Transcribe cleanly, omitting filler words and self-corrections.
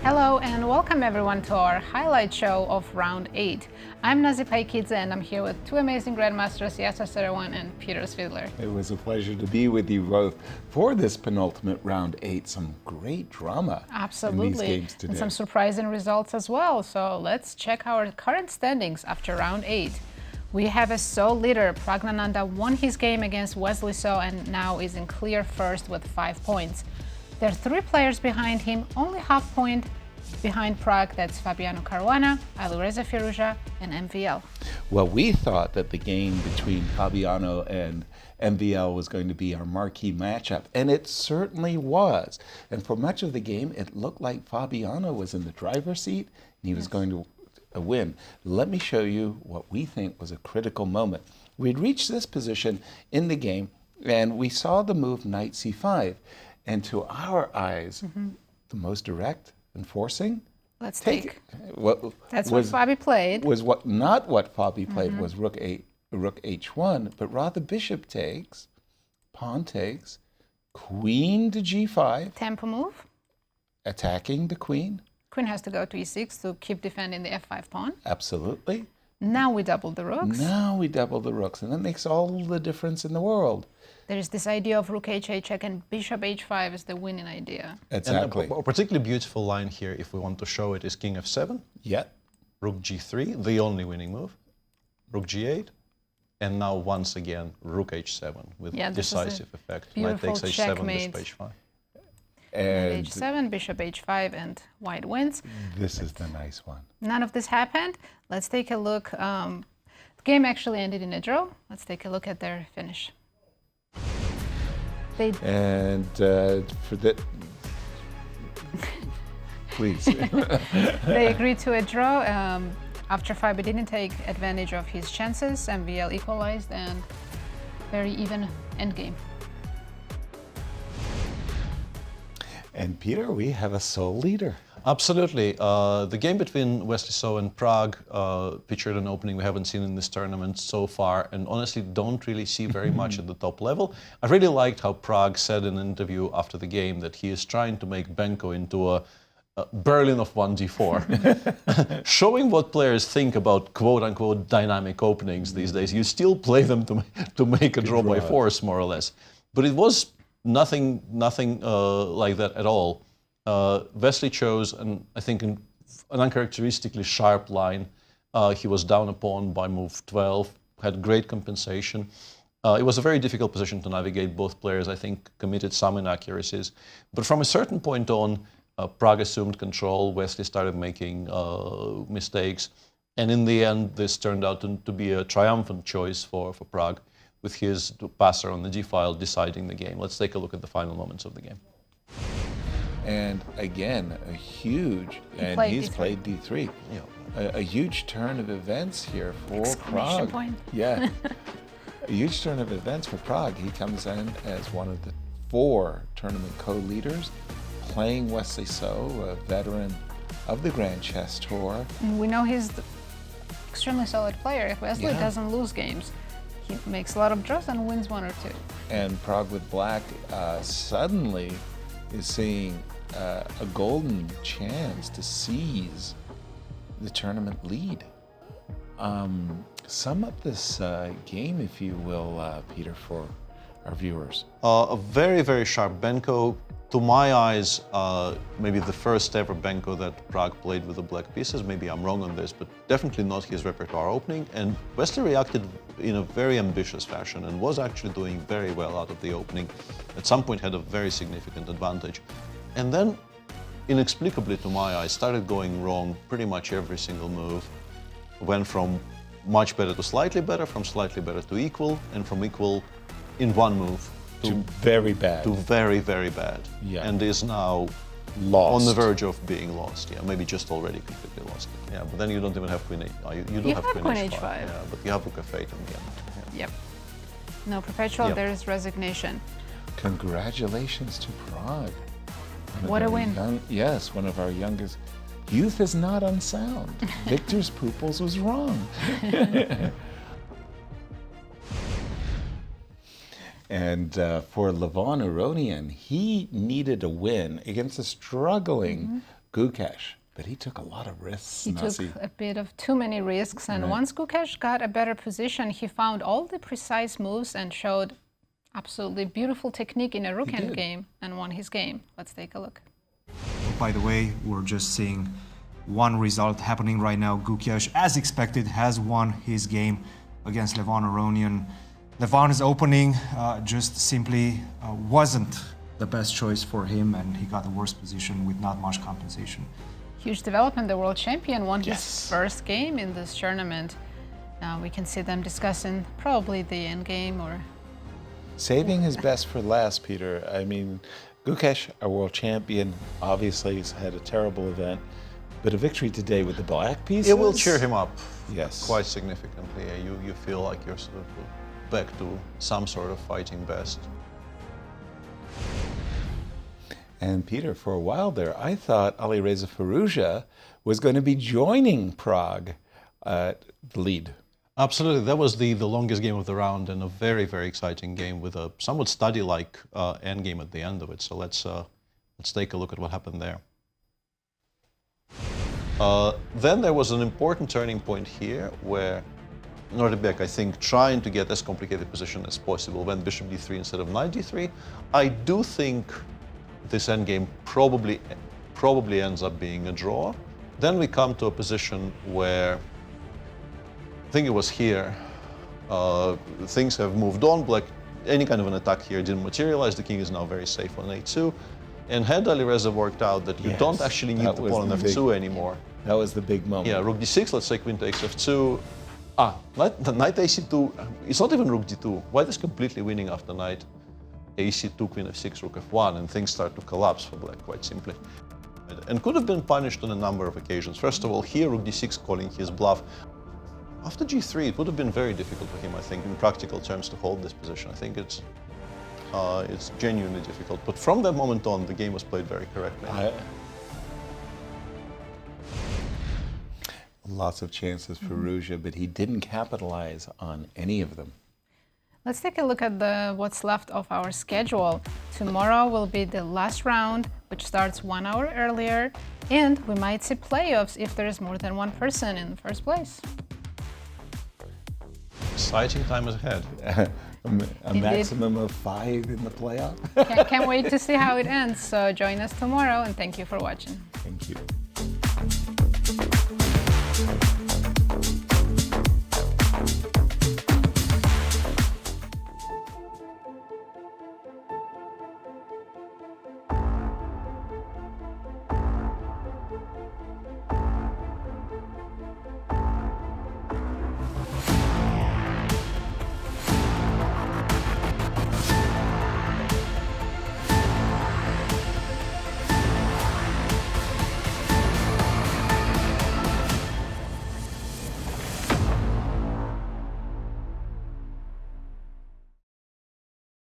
Hello and welcome everyone to our highlight show of round 8. I'm Nazi Paikidze and I'm here with two amazing grandmasters, Yasser Seirawan and Peter Svidler. It was a pleasure to be with you both for this penultimate round 8. Some great drama Absolutely. in these games today. And some surprising results as well. So let's check our current standings after round 8. We have a So leader. Pragg won his game against Wesley So and now is in clear first with 5 points. There are 3 players behind him, only half point behind Pragg. That's Fabiano Firuza and MVL. Well, we thought that the game between Fabiano and MVL was going to be our marquee matchup, and it certainly was. And for much of the game, it looked like Fabiano was in the driver's seat, and he was going to win. Let me show you what we think was a critical moment. We'd reached this position in the game, and we saw the move knight c5. And to our eyes, the most direct and forcing. Let's take. That's what Fabi played. Was not what Fabi played was rook h1, but rather bishop takes, pawn takes, queen to g5. Tempo move. Attacking the queen. Queen has to go to e6 to keep defending the f5 pawn. Absolutely. Now we double the rooks. Now we double the rooks, and that makes all the difference in the world. There's this idea of rook h8 check and bishop h5 is the winning idea. Exactly. And a particularly beautiful line here, if we want to show it, is king f7. Yeah. Rook g3, the only winning move. Rook g8. And now once again, rook h7 with decisive effect. Knight takes h7, checkmate. bishop h5. And h7, bishop h5, and white wins. This is the nice one. None of this happened. Let's take a look. The game actually ended in a draw. Let's take a look at their finish. For the please. They agreed to a draw. After Fabi didn't take advantage of his chances, MVL equalized and very even endgame. And Peter, we have a So leader. Absolutely. The game between Wesley So and Pragg featured an opening we haven't seen in this tournament so far, and honestly don't really see very much at the top level. I really liked how Pragg said in an interview after the game that he is trying to make Benko into a Berlin of 1d4, showing what players think about quote-unquote dynamic openings these days. You still play them to make a draw by force, more or less. But it was nothing like that at all. Wesley chose, I think, an uncharacteristically sharp line. He was down a pawn by move 12, had great compensation. It was a very difficult position to navigate. Both players, I think, committed some inaccuracies. But from a certain point on, Pragg assumed control. Wesley started making mistakes. And in the end, this turned out to be a triumphant choice for Pragg, with his passer on the g-file deciding the game. Let's take a look at the final moments of the game. And again, a huge, and he's played d3. Yeah. A huge turn of events here for Exclamation Pragg. point. Yeah, a huge turn of events for Pragg. He comes in as one of the 4 tournament co-leaders, playing Wesley So, a veteran of the Grand Chess Tour. We know he's an extremely solid player. If Wesley doesn't lose games, he makes a lot of draws and wins 1 or 2. And Pragg with black suddenly is seeing a golden chance to seize the tournament lead. Sum up this game, if you will, Peter, for our viewers. A very, very sharp Benko. To my eyes, maybe the first ever Benko that Pragg played with the black pieces. Maybe I'm wrong on this, but definitely not his repertoire opening. And Wesley reacted in a very ambitious fashion and was actually doing very well out of the opening. At some point had a very significant advantage. And then, inexplicably to my eyes, started going wrong pretty much every single move. Went from much better to slightly better, from slightly better to equal, and from equal in one move To very bad. to very, very bad. Yeah. And is now Lost. on the verge of being lost. Yeah, maybe just already completely lost. Yeah, but then you don't even have queen h5. You do have queen h5. Yeah, but you have rook f8 in the end. Yeah. Yep. No perpetual, Yep. there is resignation. Congratulations to Pragg. What a win. Yes, one of our youngest. Youth is not unsound. Victor's pupils was wrong. And for Levon Aronian, he needed a win against a struggling Gukesh, but he took a lot of risks. He took a bit of too many risks, and once Gukesh got a better position, he found all the precise moves and showed absolutely beautiful technique in a rook endgame and won his game. Let's take a look. By the way, we're just seeing one result happening right now. Gukesh, as expected, has won his game against Levon Aronian. Levon's opening just simply wasn't the best choice for him, and he got the worst position with not much compensation. Huge development. The world champion won his first game in this tournament. Now we can see them discussing probably the endgame or... Saving his best for last, Peter. I mean, Gukesh, our world champion, obviously has had a terrible event, but a victory today with the black pieces... It will cheer him up quite significantly. You feel like you're sort of back to some sort of fighting best. And Peter, for a while there, I thought Alireza Firouzja was going to be joining Pragg at the lead. Absolutely, that was the longest game of the round and a very, very exciting game with a somewhat study-like endgame at the end of it. So let's take a look at what happened there. Then there was an important turning point here where Nordebek, I think, trying to get as complicated position as possible, went bishop d3 instead of knight d3. I do think this endgame probably ends up being a draw. Then we come to a position where, I think it was here, things have moved on. Black, any kind of an attack here didn't materialize. The king is now very safe on a2. And had Alireza worked out that you don't actually need the pawn on f2 anymore. That was the big moment. Yeah, rook d6, let's say queen takes f2. Knight ac2, it's not even rook d2. White is completely winning after knight ac2, queen f6, rook f1, and things start to collapse for black, quite simply. And could have been punished on a number of occasions. First of all, here rook d6 calling his bluff. After g3, it would have been very difficult for him, I think, in practical terms to hold this position. I think it's genuinely difficult. But from that moment on, the game was played very correctly. Lots of chances for Firouzja, but he didn't capitalize on any of them. Let's take a look at what's left of our schedule. Tomorrow will be the last round, which starts 1 hour earlier, and we might see playoffs if there is more than one person in the first place. Exciting time is ahead. A maximum of 5 in the playoff. Can't wait to see how it ends. So join us tomorrow, and thank you for watching. Thank you.